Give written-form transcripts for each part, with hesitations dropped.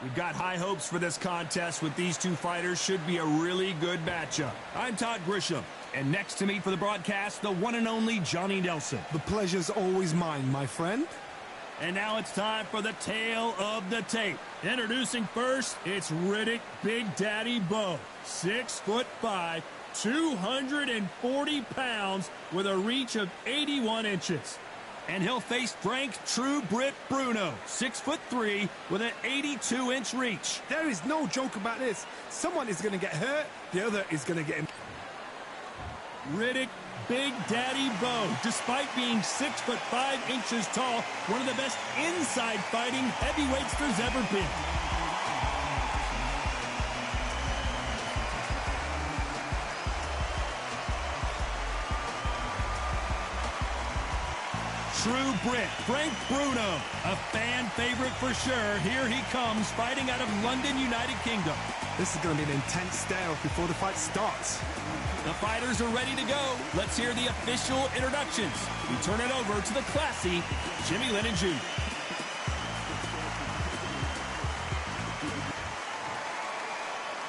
We've got high hopes for this contest with these two fighters. Should be a really good matchup. I'm Todd Grisham, and next to me for the broadcast, the one and only Johnny Nelson. The pleasure's always mine, my friend. And now it's time for the tale of the tape. Introducing first, it's Riddick Big Daddy Bowe. 6'5", 240 pounds with a reach of 81 inches. And he'll face Frank True Brit Bruno, 6'3", with an 82-inch reach. There is no joke about this. Someone is going to get hurt, the other is going to get him. Riddick Big Daddy Bowe, despite being 6'5" inches tall, one of the best inside fighting heavyweights there's ever been. True Brit, Frank Bruno, a fan favorite for sure. Here he comes, fighting out of London, United Kingdom. This is going to be an intense stare before the fight starts. The fighters are ready to go. Let's hear the official introductions. We turn it over to the classy Jimmy Lennon Jr.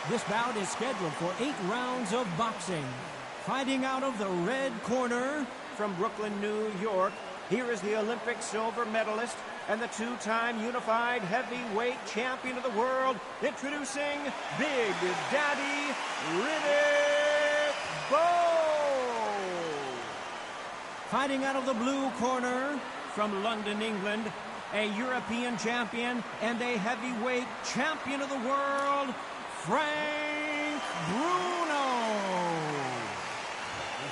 This bout is scheduled for 8 rounds of boxing. Fighting out of the red corner from Brooklyn, New York, here is the Olympic silver medalist and the 2-time unified heavyweight champion of the world, introducing Big Daddy Riddick Bowe. Fighting out of the blue corner from London, England, a European champion and a heavyweight champion of the world, Frank Bruno.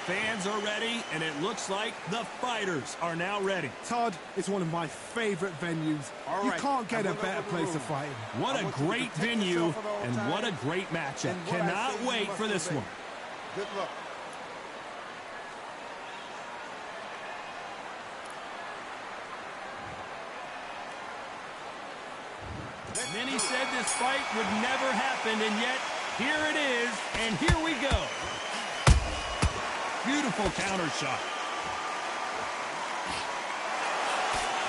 Fans are ready, and it looks like the fighters are now ready. Todd, it's one of my favorite venues. You can't get a better place to fight in. What a great venue, and what a great matchup. Cannot wait for this one. Good luck. Many said this fight would never happen, and yet here it is, and here we go. Beautiful counter shot.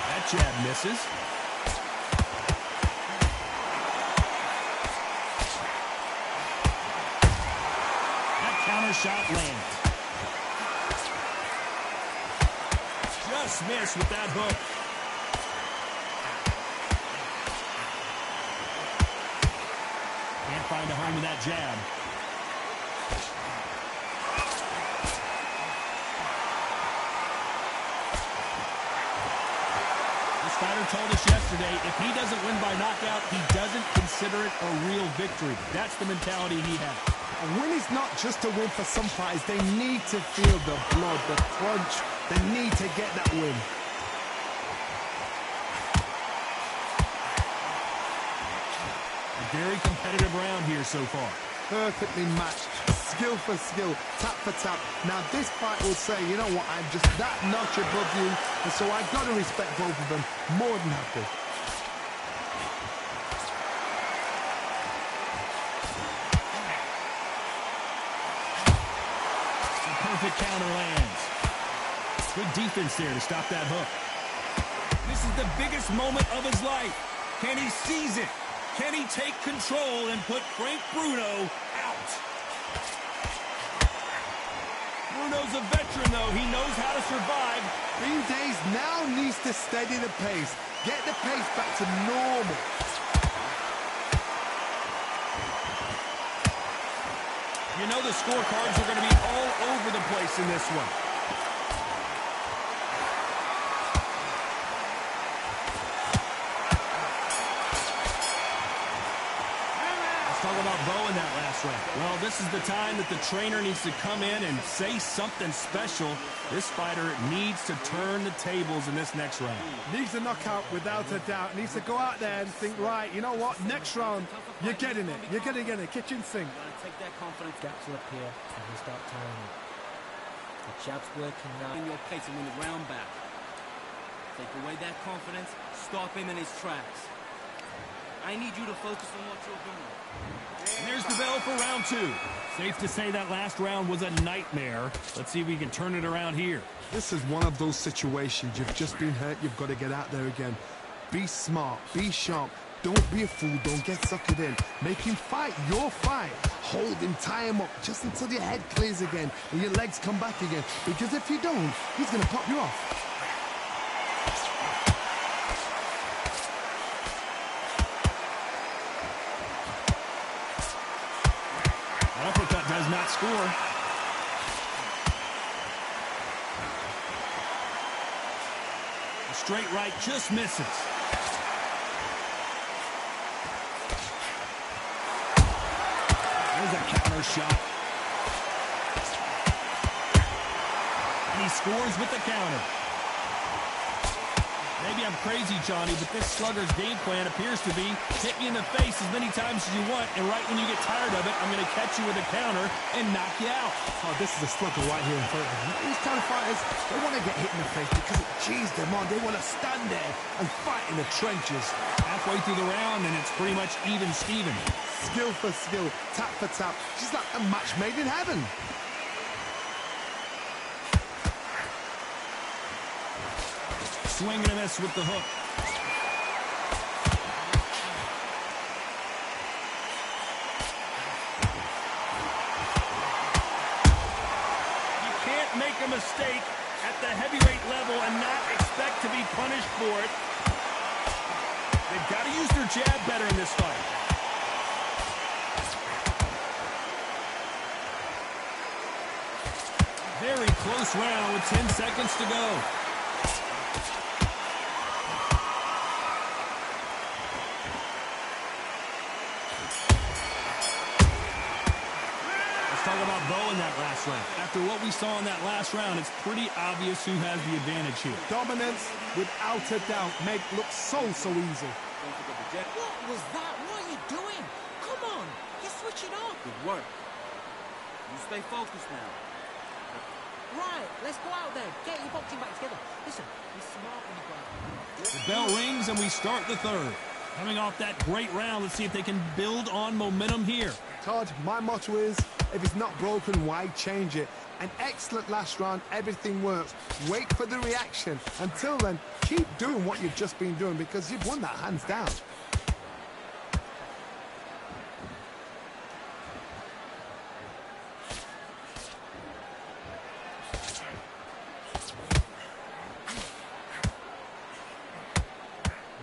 That jab misses. That counter shot lands. Just missed with that hook. Can't find a home with that jab. Fighter told us yesterday, if he doesn't win by knockout, he doesn't consider it a real victory. That's the mentality he has. A win is not just a win for some fighters. They need to feel the blood, the crunch. They need to get that win. A very competitive round here so far. Perfectly matched, skill for skill, tap for tap. Now this fight will say, you know what, I'm just that notch above you, and so I've got to respect both of them. More than happy. A perfect counter lands. Good defense there to stop that hook. This is the biggest moment of his life. Can he seize it? Can he take control and put Frank Bruno out? Bruno's a veteran, though. He knows how to survive. Green Days now needs to steady the pace. Get the pace back to normal. You know the scorecards are going to be all over the place in this one. Talk about Bowe in that last round. Well, this is the time that the trainer needs to come in and say something special. This fighter needs to turn the tables in this next round. Needs a knockout without a doubt. Needs to go out there and think, right, you know what, next round, you're getting it. You're going to get it. Kitchen sink. Take that confidence. Gaps will appear and he'll start tiring it. The jab's working now. In your place and win the round back. Take away that confidence, stop him in his tracks. I need you to focus on what you're doing. And there's the bell for round 2. Safe to say that last round was a nightmare. Let's see if we can turn it around here. This is one of those situations. You've just been hurt. You've got to get out there again. Be smart. Be sharp. Don't be a fool. Don't get suckered in. Make him fight your fight. Hold him, tie him up, just until your head clears again and your legs come back again. Because if you don't, he's going to pop you off. Uppercut does not score. A straight right just misses. There's a counter shot. And he scores with the counter. Maybe I'm crazy, Johnny, but this slugger's game plan appears to be hit me in the face as many times as you want, and right when you get tired of it, I'm going to catch you with a counter and knock you out. Oh, this is a slugger right here in front of them. These kind of fighters, they want to get hit in the face because it cheers them on. They want to stand there and fight in the trenches. Halfway through the round, and it's pretty much even Steven. Skill for skill, tap for tap, just like a match made in heaven. Swing and a miss with the hook. You can't make a mistake at the heavyweight level and not expect to be punished for it. They've got to use their jab better in this fight. Very close round with 10 seconds to go. Talk about Bowe in that last round. After what we saw in that last round, it's pretty obvious who has the advantage here. Dominance, without a doubt, make look so easy. What was that? What are you doing? Come on, you're switching up. Good work. You stay focused now. Right, let's go out there. Get your boxing back together. Listen, be smart when you go out. The bell rings and we start the third. Coming off that great round, let's see if they can build on momentum here. Todd, my motto is, if it's not broken, why change it? An excellent last round, everything works. Wait for the reaction. Until then, keep doing what you've just been doing because you've won that hands down.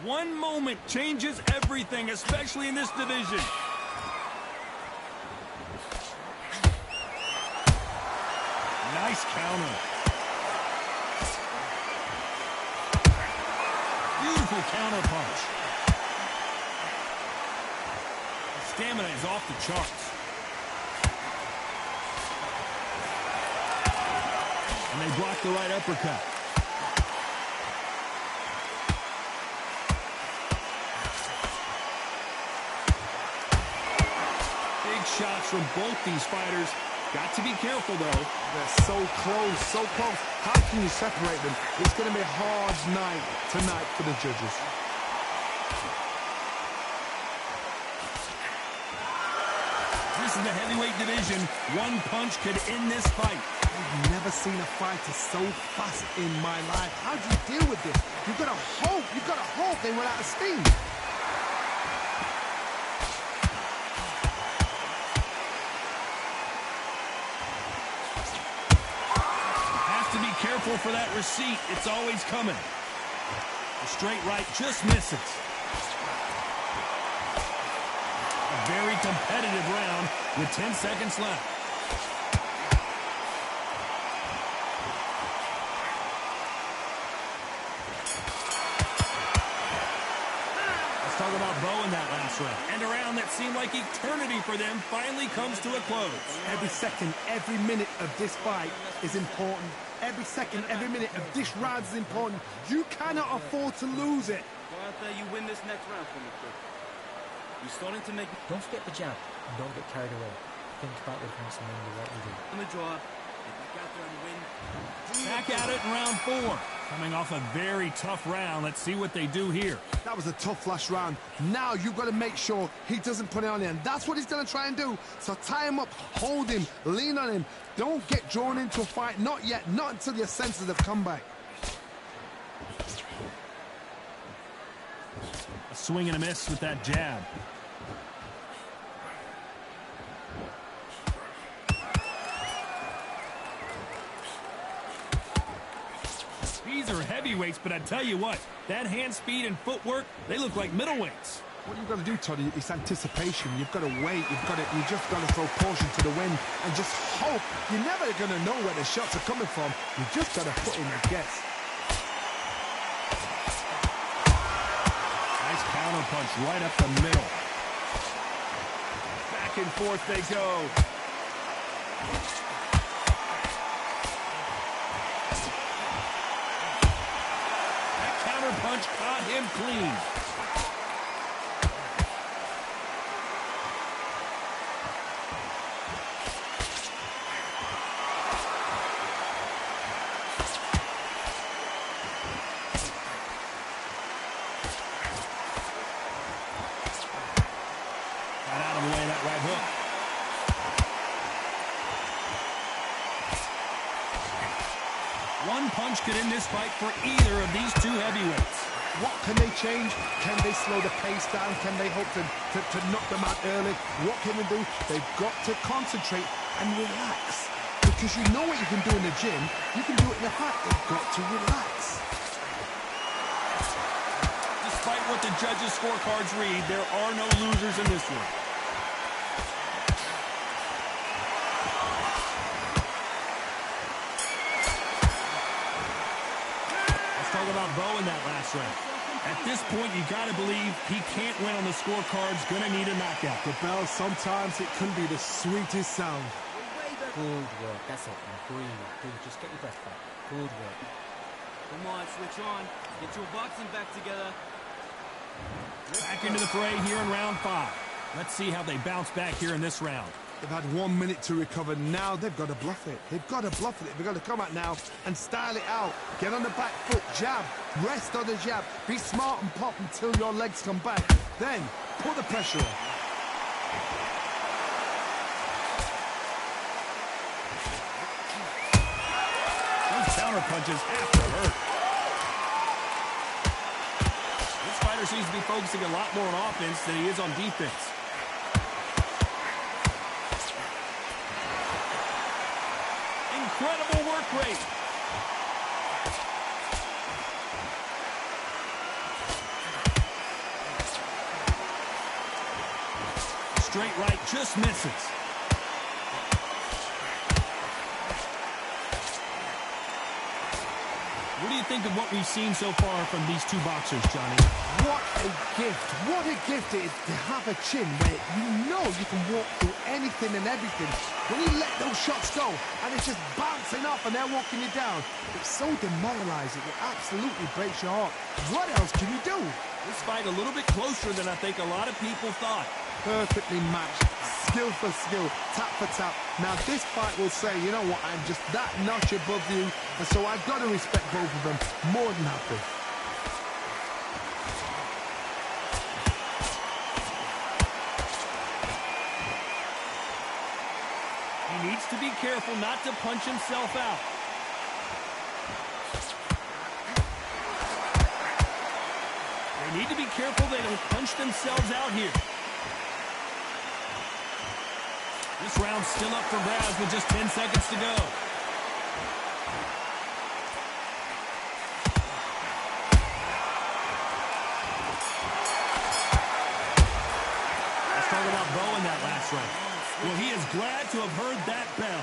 One moment changes everything, especially in this division. Nice counter. Beautiful counter punch. Stamina is off the charts. And they block the right uppercut. Big shots from both these fighters. Got to be careful, though. They're so close, so close. How can you separate them? It's going to be a hard night tonight for the judges. This is the heavyweight division. One punch could end this fight. I've never seen a fighter so fast in my life. How do you deal with this? You've got to hope they run out of steam. Careful for that receipt. It's always coming. The straight right just misses. A very competitive round with 10 seconds left. Let's talk about Bowe in that last round. And a round that seemed like eternity for them finally comes to a close. Every second, every minute of this fight is important. Every second, every minute of this round is important. You cannot afford to lose it. Go out there, you win this next round for me, kid. You're starting to make... Don't forget the jab and don't get carried away. Think about it once and remember what you do. On the draw. Get back out there and win. Back at it in round 4. Coming off a very tough round. Let's see what they do here. That was a tough last round. Now you've got to make sure he doesn't put it on him. That's what he's going to try and do. So tie him up, hold him, lean on him. Don't get drawn into a fight. Not yet. Not until your senses have come back. A swing and a miss with that jab. These are heavyweights, but I tell you what, that hand speed and footwork, they look like middleweights. What you've got to do, Toddy, is anticipation. You've got to wait. You just got to throw caution to the wind and just hope. You're never going to know where the shots are coming from. You just got to put in a guess. Nice counter punch right up the middle. Back and forth they go. That counter punch caught him clean. One punch could end this fight for either of these two heavyweights. What can they change? Can they slow the pace down? Can they hope to knock them out early? What can they do? They've got to concentrate and relax. Because you know what you can do in the gym, you can do it in the fight. They've got to relax. Despite what the judges' scorecards read, there are no losers in this one. About Bowe in that last round. At this point, you got to believe he can't win on the scorecards. Gonna need a knockout. The bell, sometimes it can be the sweetest sound. Good work. That's it. Now breathe. Just get your breath back. Good work. Come on, switch on. Get your boxing back together. Back into the fray here in round 5. Let's see how they bounce back here in this round. They've had 1 minute to recover. Now they've got to bluff it. They've got to bluff it. They've got to come out now and style it out. Get on the back foot, jab, rest on the jab. Be smart and pop until your legs come back. Then put the pressure on. Those counter punches have to hurt. This fighter seems to be focusing a lot more on offense than he is on defense. Incredible work rate. Straight right just misses. What do you think of what we've seen so far from these two boxers, Johnny? What a gift. What a gift it is to have a chin where you know you can walk through anything and everything. When you let those shots go and it's just bouncing off and they're walking you down, it's so demoralizing. It absolutely breaks your heart. What else can you do? This fight a little bit closer than I think a lot of people thought. Perfectly matched. Skill for skill. Tap for tap. Now this fight will say, you know what, I'm just that notch above you. And so I've got to respect both of them more than happy. He needs to be careful not to punch himself out. They need to be careful they don't punch themselves out here. This round's still up for grabs with just 10 seconds to go. Let's talk about Bowe in that last round. Well, he is glad to have heard that bell.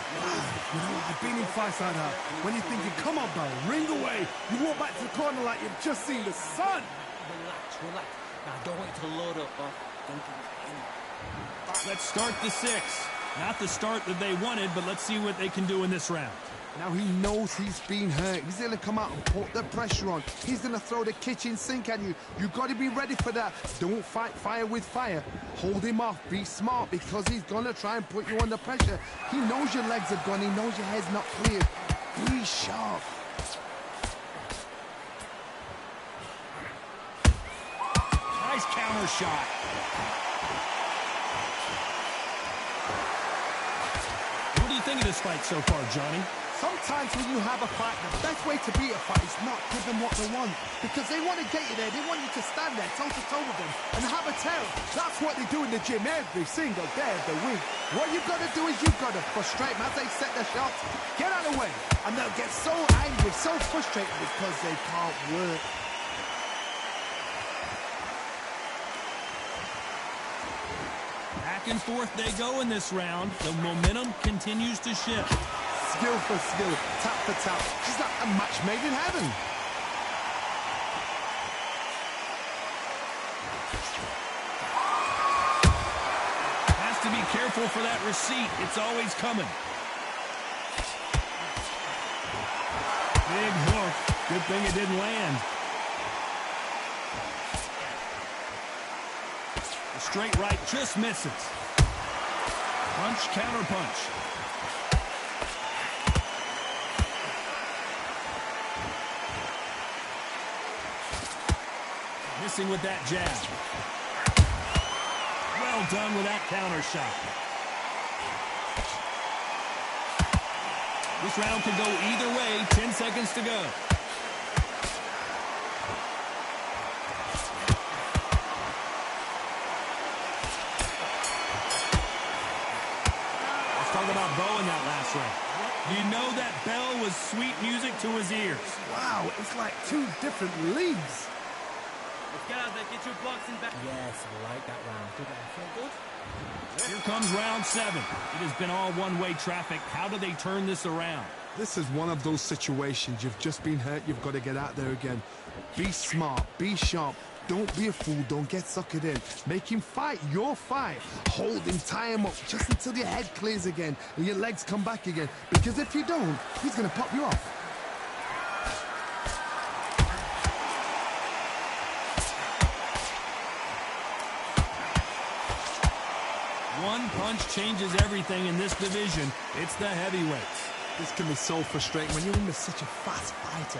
You know, I've been in fights like that. When you're thinking, come on, Bowe, ring away. You walk back to the corner like you've just seen the sun. Relax. Now, don't want you to load up, but don't give it any. Let's start the 6. Not the start that they wanted, but let's see what they can do in this round. Now he knows he's been hurt. He's going to come out and put the pressure on. He's going to throw the kitchen sink at you. You've got to be ready for that. Don't fight fire with fire. Hold him off. Be smart because he's going to try and put you under pressure. He knows your legs are gone. He knows your head's not cleared. Be sharp. Nice counter shot. What do you think of this fight so far, Johnny? Sometimes when you have a fight, the best way to beat a fight is not give them what they want. Because they want to get you there. They want you to stand there toe-to-toe with them and have a tail. That's what they do in the gym every single day of the week. What you've got to do is you've got to frustrate them as they set their shots. Get out of the way. And they'll get so angry, so frustrated because they can't work. Back and forth they go in this round. The momentum continues to shift. Skill for skill, tap for tap. She's like a match made in heaven. Has to be careful for that receipt. It's always coming. Big hook. Good thing it didn't land. The straight right just misses. Punch, counter punch. Missing with that jab. Well done with that counter shot. This round could go either way. 10 seconds to go. Let's talk about Bowe in that last round. You know that bell was sweet music to his ears. Wow, it's like two different leagues. Let's get out there, get your boxing back. Yes, I like that round. Did that feel good? Here comes round 7. It has been all one-way traffic. How do they turn this around? This is one of those situations. You've just been hurt. You've got to get out there again. Be smart. Be sharp. Don't be a fool. Don't get suckered in. Make him fight your fight. Hold him, tie him up just until your head clears again and your legs come back again. Because if you don't, he's going to pop you off. One punch changes everything in this division. It's the heavyweights. This can be so frustrating when you're in such a fast fighter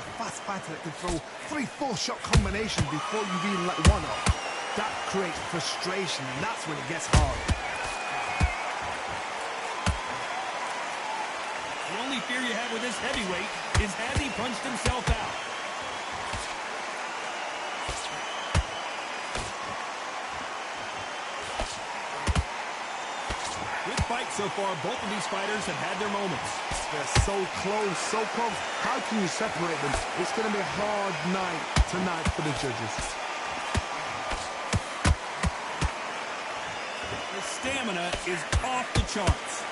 that can throw 3-4 shot combinations before you've even let one off. That creates frustration, and that's when it gets hard. The only fear you have with this heavyweight is has he punched himself out? Good fight so far. Both of these fighters have had their moments. They're so close, so close. How can you separate them? It's going to be a hard night tonight for the judges. The stamina is off the charts.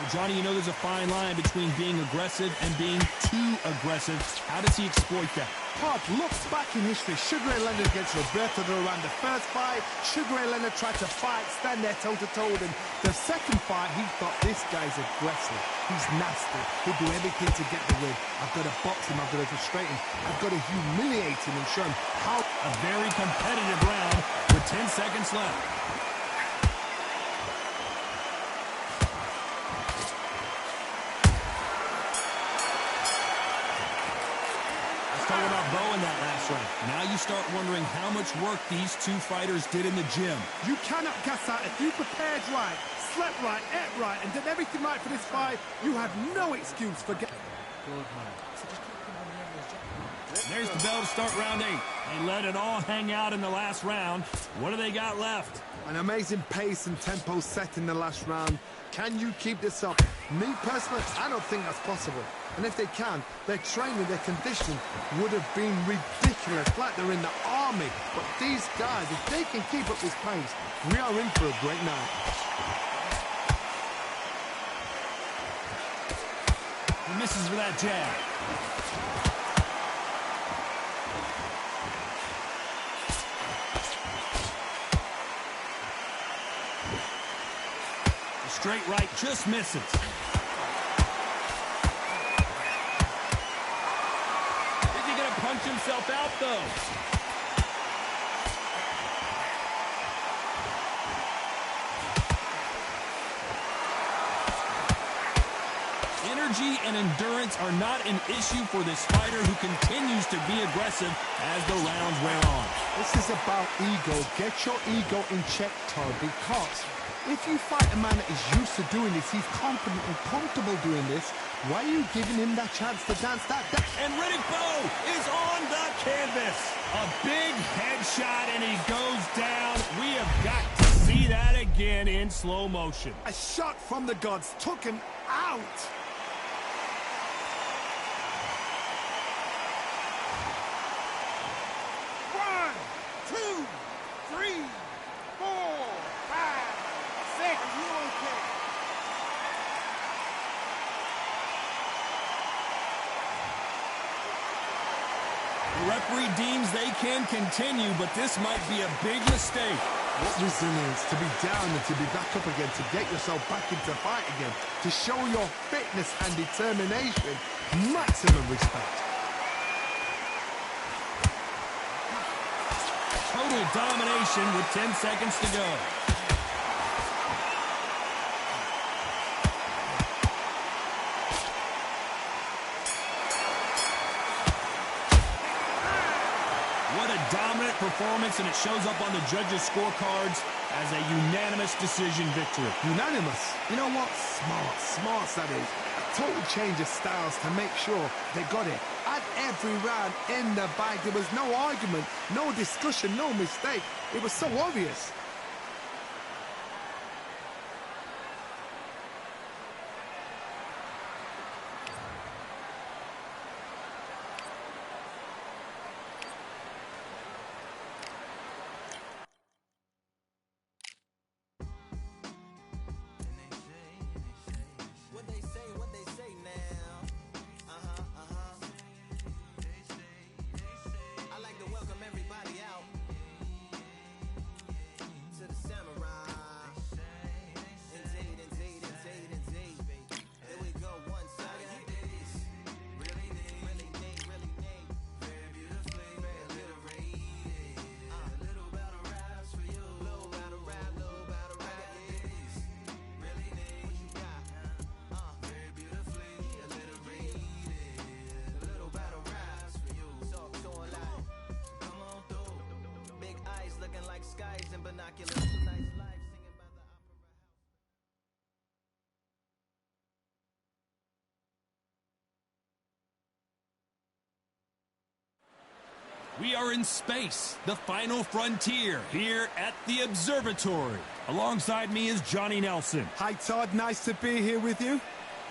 Johnny, you know there's a fine line between being aggressive and being too aggressive. How does he exploit that? Park looks back in history. Sugar Ray Leonard against Roberto Duran. The first fight, Sugar Ray Leonard tried to fight, stand there toe-to-toe with him. The second fight, he thought, this guy's aggressive. He's nasty. He'll do everything to get the win. I've got to box him. I've got to frustrate him. I've got to humiliate him and show him how... A very competitive round with 10 seconds left. Talk about Bowe in that last round. Now you start wondering how much work these two fighters did in the gym. You cannot gas out. If you prepared right, slept right, ate right, and did everything right for this fight, you have no excuse for getting... There's the bell to start round 8. They let it all hang out in the last round. What do they got left? An amazing pace and tempo set in the last round. Can you keep this up? Me, personally, I don't think that's possible. And if they can, their training, their conditioning would have been ridiculous, like they're in the army. But these guys, if they can keep up this pace, we are in for a great night. He misses with that jab. The straight right just misses. Punch himself out, though. energy and endurance are not an issue for this fighter who continues to be aggressive as the rounds wear on. This is about ego. Get your ego in check, Todd, because if you fight a man that is used to doing this, he's confident and comfortable doing this, why are you giving him that chance to dance that? And Riddick Bowe is on the canvas. A big headshot, and he goes down. We have got to see that again in slow motion. A shot from the gods took him out. One, two, three, 4, 5, 6. Are you okay? The referee deems they can continue, but this might be a big mistake. What resilience to be down and to be back up again, to get yourself back into fight again, to show your fitness and determination. Maximum respect. Total domination with 10 seconds to go. What a dominant performance, and it shows up on the judges' scorecards as a unanimous decision victory. Unanimous. You know what? Smart that is. A total change of styles to make sure they got it. At every round in the bag, there was no argument, no discussion, no mistake. It was so obvious. What they say now. I like to welcome everybody out to the samurai. Indeed. Here we go, one side. Really need. Very beautifully, alliterated. Little battle raps for you. Little battle rap. Really need. What you got? Very beautifully alliterated. Little battle raps for you. So alive. Come on through. Big eyes looking like skies and binoculars. Tonight's live singing by the opera house. We are in space, the final frontier, here at the observatory. Alongside me is Johnny Nelson. Hi, Todd. Nice to be here with you.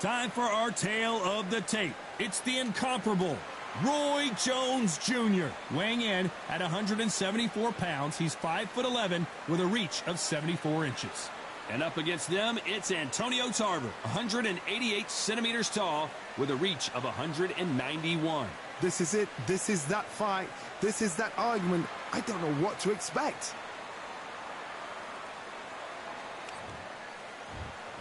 Time for our tale of the tape. It's the incomparable Roy Jones Jr. Weighing in at 174 pounds, he's 5'11" with a reach of 74 inches. And up against them, it's Antonio Tarver, 188 centimeters tall with a reach of 191. This is it. This is that fight. This is that argument. I don't know what to expect.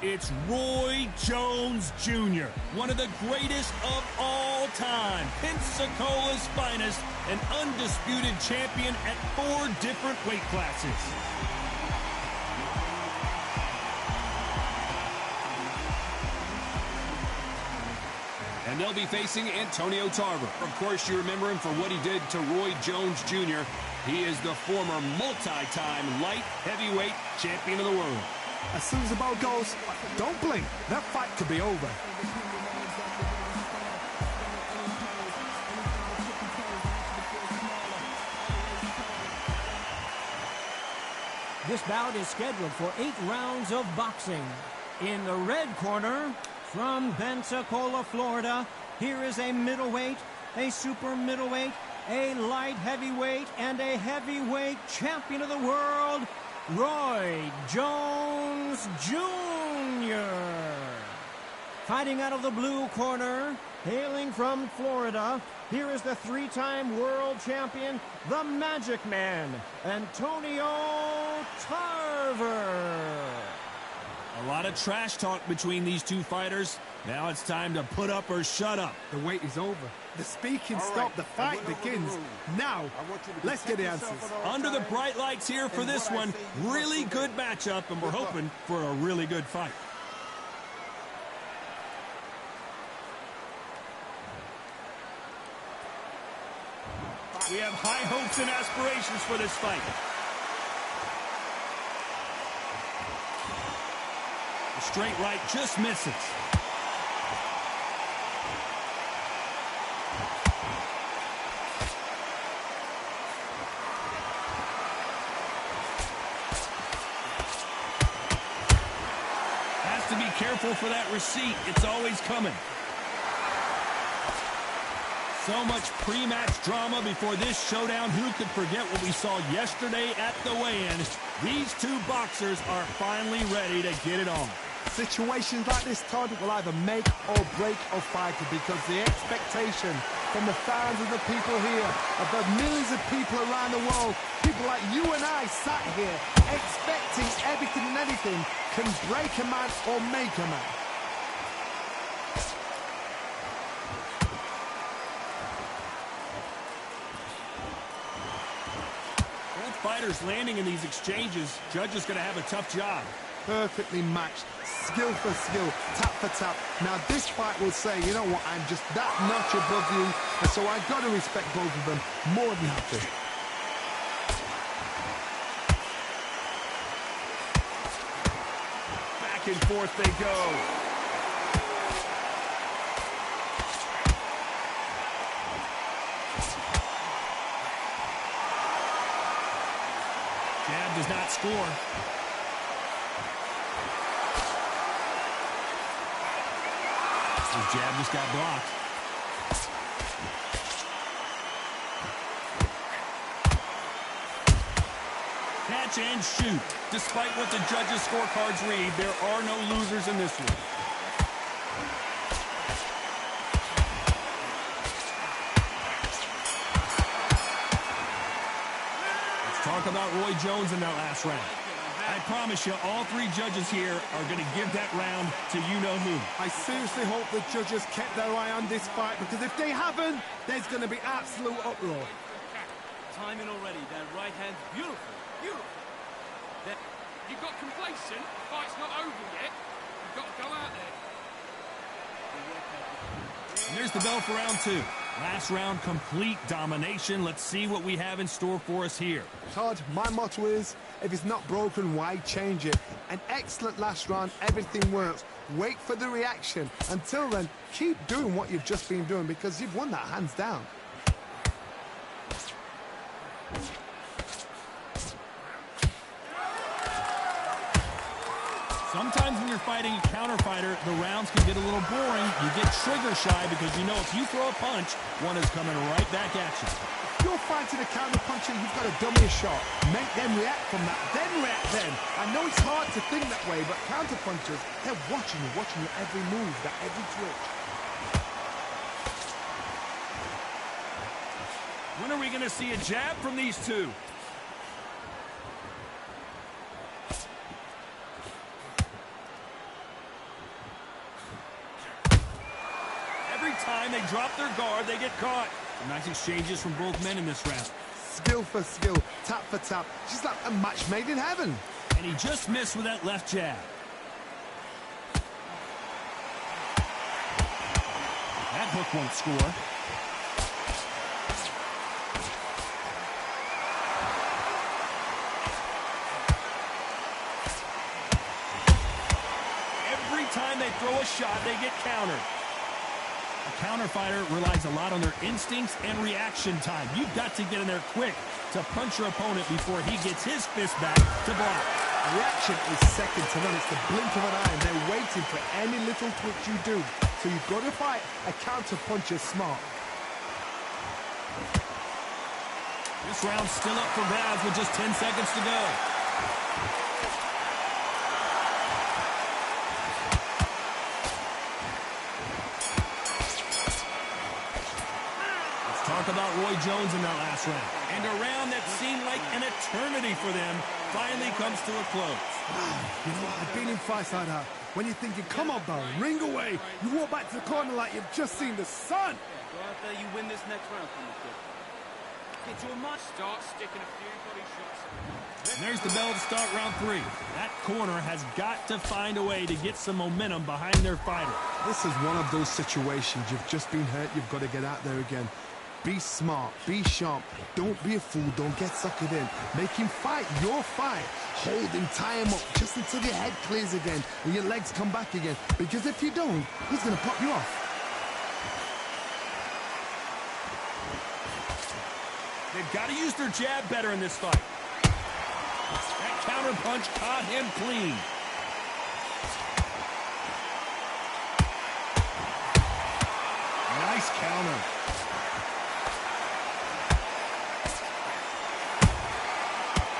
It's Roy Jones Jr., one of the greatest of all time, Pensacola's finest, an undisputed champion at 4 different weight classes. And they'll be facing Antonio Tarver. Of course, you remember him for what he did to Roy Jones Jr. He is the former multi-time light heavyweight champion of the world. As soon as the ball goes, don't blink. That fight could be over. This bout is scheduled for 8 rounds of boxing. In the red corner, from Pensacola, Florida, here is a middleweight, a super middleweight, a light heavyweight, and a heavyweight champion of the world, Roy Jones Jr. Fighting out of the blue corner, hailing from Florida, here is the 3-time world champion, the Magic Man, Antonio Tarver. A lot of trash talk between these two fighters. Now it's time to put up or shut up. The wait is over. The speaking stopped. The fight begins. Now, let's get the answers. Under the bright lights here for this one. Really good matchup, and we're hoping for a really good fight. We have high hopes and aspirations for this fight. The straight right just misses. Has to be careful for that receipt. It's always coming. So much pre-match drama before this showdown. Who could forget what we saw yesterday at the weigh-in? These two boxers are finally ready to get it on. Situations like this, Todd, will either make or break a fighter, because the expectation from the fans and the people here, of the millions of people around the world, people like you and I sat here expecting everything and anything, can break a man or make a man. Fighters landing in these exchanges. Judge is going to have a tough job. Perfectly matched, skill for skill, tap for tap. Now this fight will say, you know what, I'm just that notch above you, and so I've got to respect both of them more than happy. Back and forth they go. Jab does not score. His jab just got blocked. Catch and shoot. Despite what the judges' scorecards read, there are no losers in this one. Talk about Roy Jones in that last round. I promise you, all three judges here are going to give that round to you-know-who. I seriously hope the judges kept their eye on this fight, because if they haven't, there's going to be absolute uproar. Timing already. That right hand's beautiful. Beautiful. You got complacent. The fight's not over yet. You've got to go out there. And there's the bell for round two. Last round, complete domination. Let's see what we have in store for us here. Todd, my motto is, if it's not broken, why change it? An excellent last round, everything works. Wait for the reaction. Until then, keep doing what you've just been doing, because you've won that hands down. Sometimes when you're fighting a counter fighter, the rounds can get a little boring. You get trigger shy because you know if you throw a punch, one is coming right back at you. If you're fighting a counter puncher, you've got to dummy a shot. Make them react from that, then react then. I know it's hard to think that way, but counter punchers, they're watching your every move, that every twitch. When are we going to see a jab from these two? Time they drop their guard, they get caught. Some nice exchanges from both men in this round. Skill for skill, tap for tap. Just like a match made in heaven. And he just missed with that left jab. That hook won't score. Every time they throw a shot, they get countered. A counter fighter relies a lot on their instincts and reaction time. You've got to get in there quick to punch your opponent before he gets his fist back to block. Reaction is second to none. It's the blink of an eye, and they're waiting for any little twitch you do. So you've got to fight a counter puncher smart. This round's still up for grabs with just 10 seconds to go. Talk about Roy Jones in that last round. And a round that seemed like an eternity for them finally comes to a close. You know, I've been in fights like that. When you're thinking, come on, Bowe, ring away. You walk back to the corner like you've just seen the sun. Go out there, you win this next round for me, kid. Get your much. Start sticking a few body shots. And there's the bell to start round three. That corner has got to find a way to get some momentum behind their fighter. This is one of those situations. You've just been hurt. You've got to get out there again. Be smart, be sharp, don't be a fool, don't get suckered in. Make him fight your fight. Hold him, tie him up, just until your head clears again and your legs come back again. Because if you don't, he's going to pop you off. They've got to use their jab better in this fight. That counter punch caught him clean. Nice counter.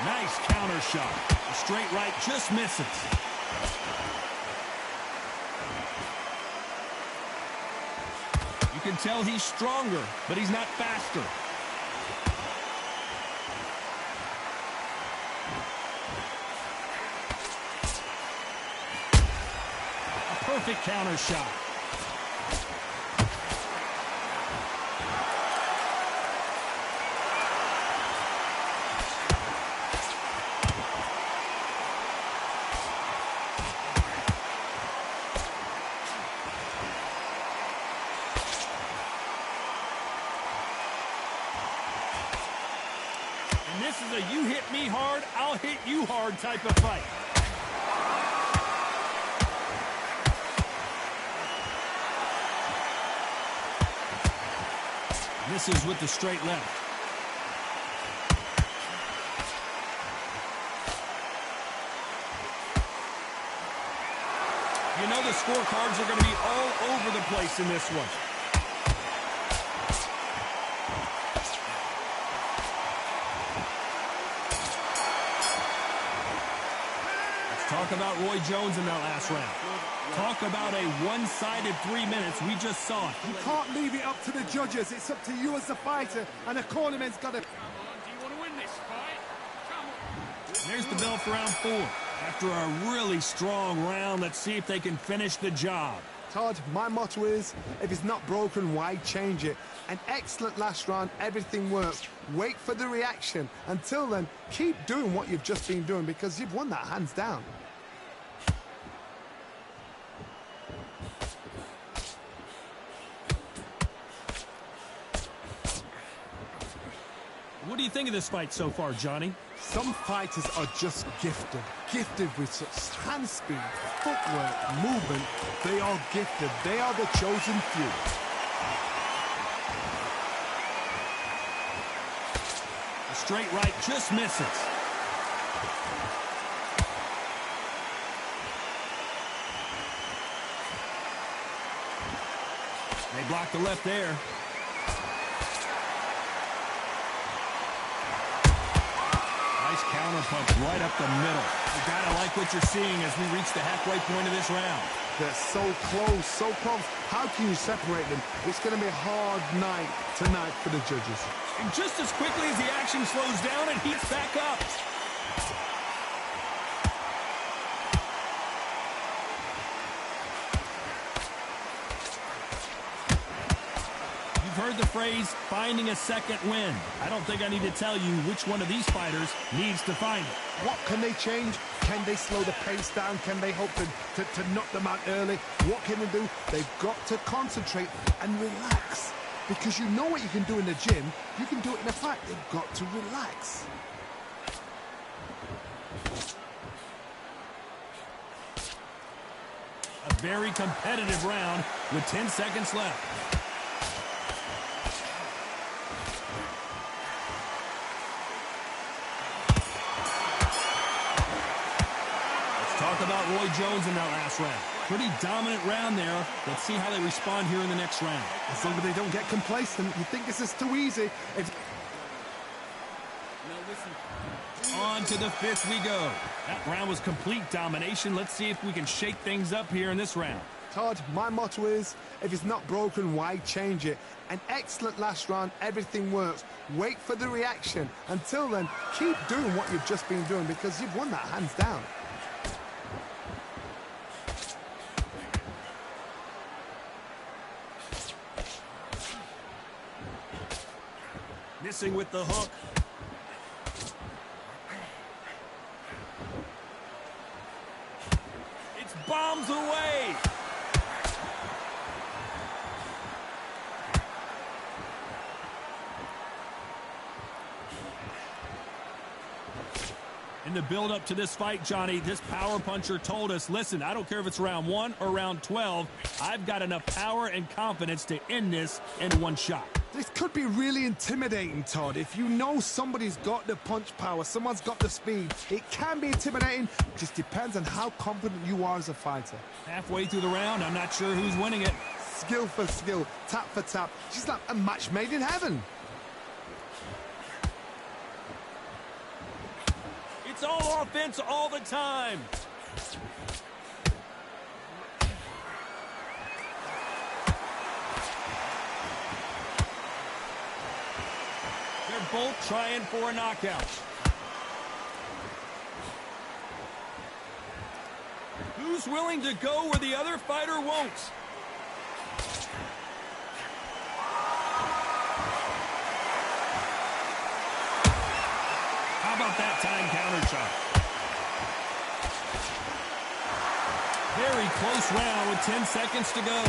Nice counter shot. A straight right just misses. You can tell he's stronger, but he's not faster. A perfect counter shot. This is a you hit me hard, I'll hit you hard type of fight. Misses with the straight left. You know the scorecards are going to be all over the place in this one. Talk about Roy Jones in that last round. Talk about a one-sided 3 minutes. We just saw it. You can't leave it up to the judges. It's up to you as the fighter, and the cornerman's got to... Come on, do you want to win this fight? Come on. There's the bell for round 4. After a really strong round, let's see if they can finish the job. Todd, my motto is, if it's not broken, why change it? An excellent last round, everything works. Wait for the reaction. Until then, keep doing what you've just been doing because you've won that hands down. What do you think of this fight so far, Johnny? Some fighters are just gifted. Gifted with such hand speed, footwork, movement. They are gifted. They are the chosen few. A straight right just misses. They block the left there. Nice counter punch right up the middle. You gotta like what you're seeing as we reach the halfway point of this round. They're so close, so close. How can you separate them? It's going to be a hard night tonight for the judges. And just as quickly as the action slows down, it heats back up. You've heard the phrase, finding a second wind. I don't think I need to tell you which one of these fighters needs to find it. What can they change? Can they slow the pace down? Can they hope to knock them out early? What can they do? They've got to concentrate and relax. Because you know what you can do in the gym, you can do it in a fight. They've got to relax. A very competitive round with 10 seconds left. Talk about Roy Jones in that last round. Pretty dominant round there. Let's see how they respond here in the next round. As long as they don't get complacent, you think this is too easy. On to the fifth we go. That round was complete domination. Let's see if we can shake things up here in this round. Todd, my motto is, if it's not broken, why change it? An excellent last round, everything works. Wait for the reaction. Until then, keep doing what you've just been doing because you've won that hands down. Missing with the hook. It's bombs away. In the build-up to this fight, Johnny, this power puncher told us, listen, I don't care if it's round 1 or round 12, I've got enough power and confidence to end this in one shot. This could be really intimidating, Todd. If you know somebody's got the punch power, someone's got the speed, it can be intimidating. Just depends on how confident you are as a fighter. Halfway through the round, I'm not sure who's winning it. Skill for skill, tap for tap. She's like a match made in heaven. It's all offense all the time. They're both trying for a knockout. Who's willing to go where the other fighter won't? How about that time counter shot? Very close round with 10 seconds to go.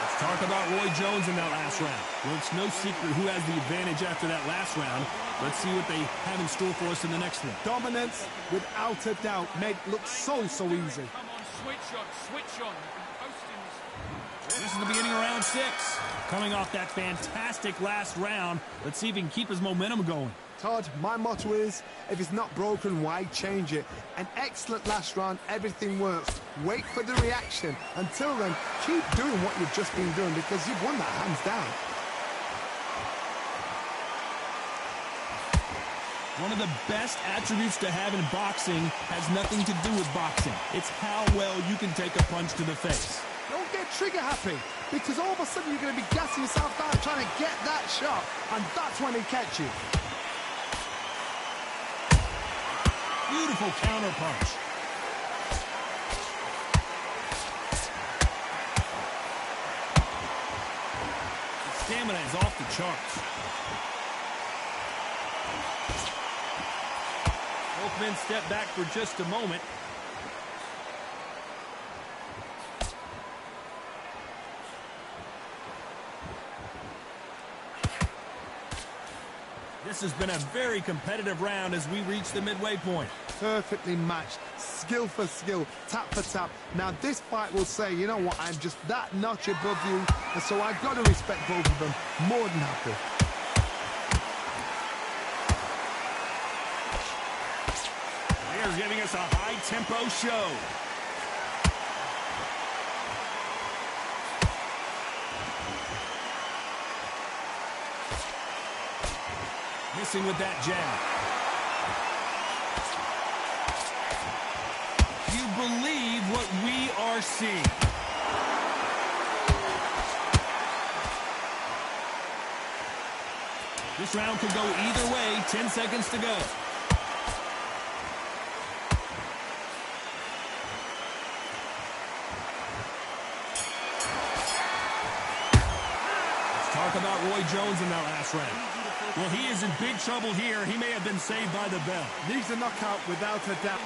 Let's talk about Roy Jones in that last round. Well, it's no secret who has the advantage after that last round. Let's see what they have in store for us in the next one. Dominance, without a doubt, made it look so easy. Come on, switch on, switch on. This is the beginning of round 6. Coming off that fantastic last round, let's see if he can keep his momentum going. Todd, my motto is, if it's not broken, why change it? An excellent last round, everything works. Wait for the reaction. Until then, keep doing what you've just been doing because you've won that hands down. One of the best attributes to have in boxing has nothing to do with boxing. It's how well you can take a punch to the face. Don't get trigger happy, because all of a sudden you're going to be gassing yourself down trying to get that shot, and that's when they catch you. Beautiful counter punch. His stamina is off the charts. Both men step back for just a moment. This has been a very competitive round as we reach the midway point. Perfectly matched, skill for skill, tap for tap. Now this fight will say, you know what, I'm just that notch above you, and so I've got to respect both of them. More than happy. They are giving us a high-tempo show. Missing with that jab. You believe what we are seeing. This round could go either way. 10 seconds to go. Let's talk about Roy Jones in that last round. Well, he is in big trouble here. He may have been saved by the bell. Needs a knockout without a doubt.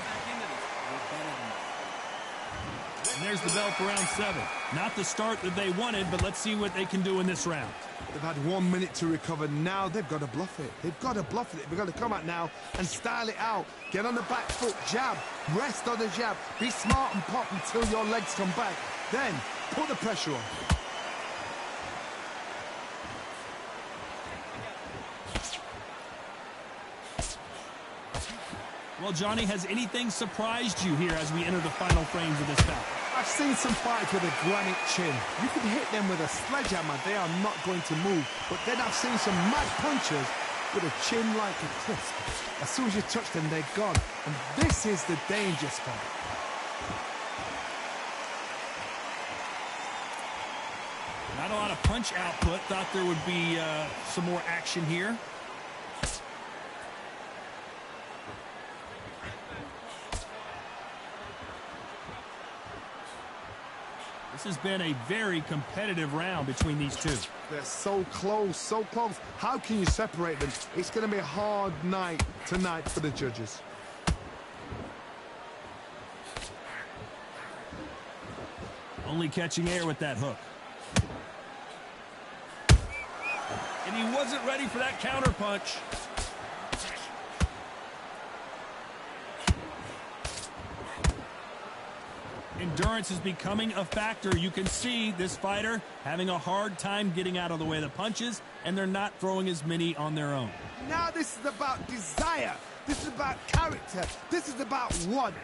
And there's the bell for round 7. Not the start that they wanted, but let's see what they can do in this round. They've had 1 minute to recover. Now they've got to bluff it. They've got to bluff it. They've got to come out now and style it out. Get on the back foot, jab, rest on the jab. Be smart and pop until your legs come back. Then put the pressure on. Well, Johnny, has anything surprised you here as we enter the final frames of this bout? I've seen some fighters with a granite chin. You can hit them with a sledgehammer, they are not going to move. But then I've seen some mad punchers with a chin like a crisp. As soon as you touch them, they're gone. And this is the danger spot. Not a lot of punch output. Thought there would be some more action here. This has been a very competitive round between these two. They're so close, so close. How can you separate them? It's going to be a hard night tonight for the Only catching air with that hook. And he wasn't ready for that counter punch. Endurance is becoming a factor. You can see this fighter having a hard time getting out of the way of the punches, and they're not throwing as many on their own. Now this is about desire. This is about character. This is about want.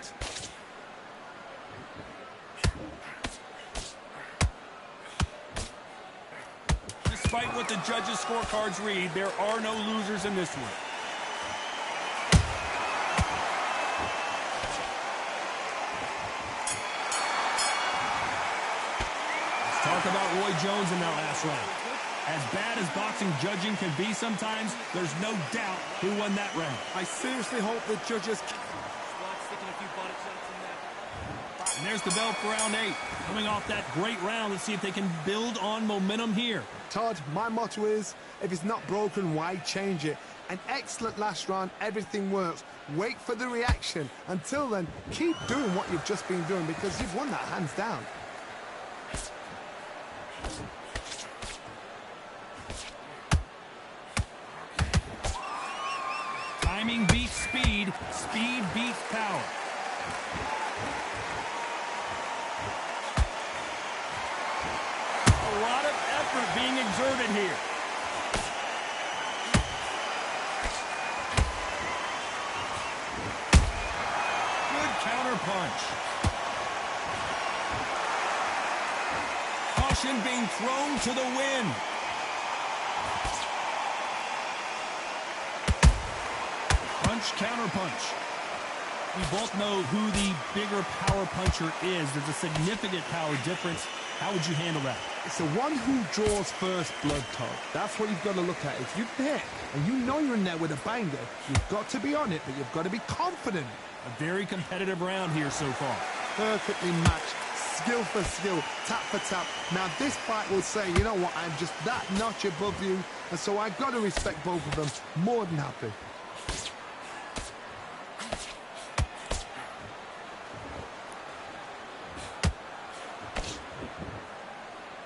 Despite what the judges' scorecards read, there are no losers in this one. Let's talk about Roy Jones in that last round. As bad as boxing judging can be sometimes, there's no doubt who won that round. I seriously hope the judges... Sticking a few body shots in there. And there's the bell for round 8. Coming off that great round, let's see if they can build on momentum here. Todd, my motto is, if it's not broken, why change it? An excellent last round, everything works. Wait for the reaction. Until then, keep doing what you've just been doing because you've won that hands down. Timing beats speed, speed beats power. A lot of effort being exerted here. Good counter punch. Caution being thrown to the wind. Counter punch. We both know who the bigger power puncher is. There's a significant power difference. How would you handle that? It's the one who draws first blood, Todd. That's what you've got to look at. If you're there and you know you're in there with a banger, you've got to be on it, but you've got to be confident. A very competitive round here so far. Perfectly matched. Skill for skill, tap for tap. Now this fight will say, you know what, I'm just that notch above you, and so I've got to respect both of them. More than happy.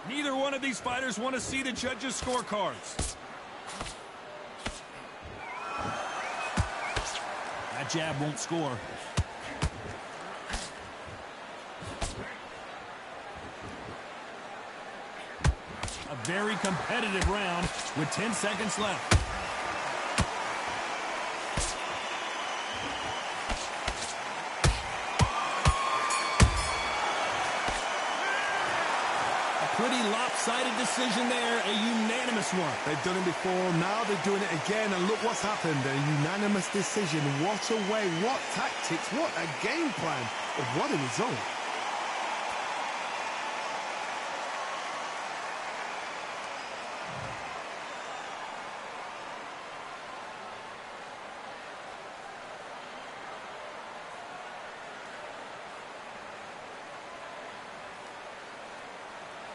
Neither one of these fighters want to see the judges' scorecards. That jab won't score. A very competitive round with 10 seconds left. Pretty lopsided decision there, a unanimous one. They've done it before, now they're doing it again, and look what's happened. A unanimous decision. What a way, what tactics, what a game plan. But what a result.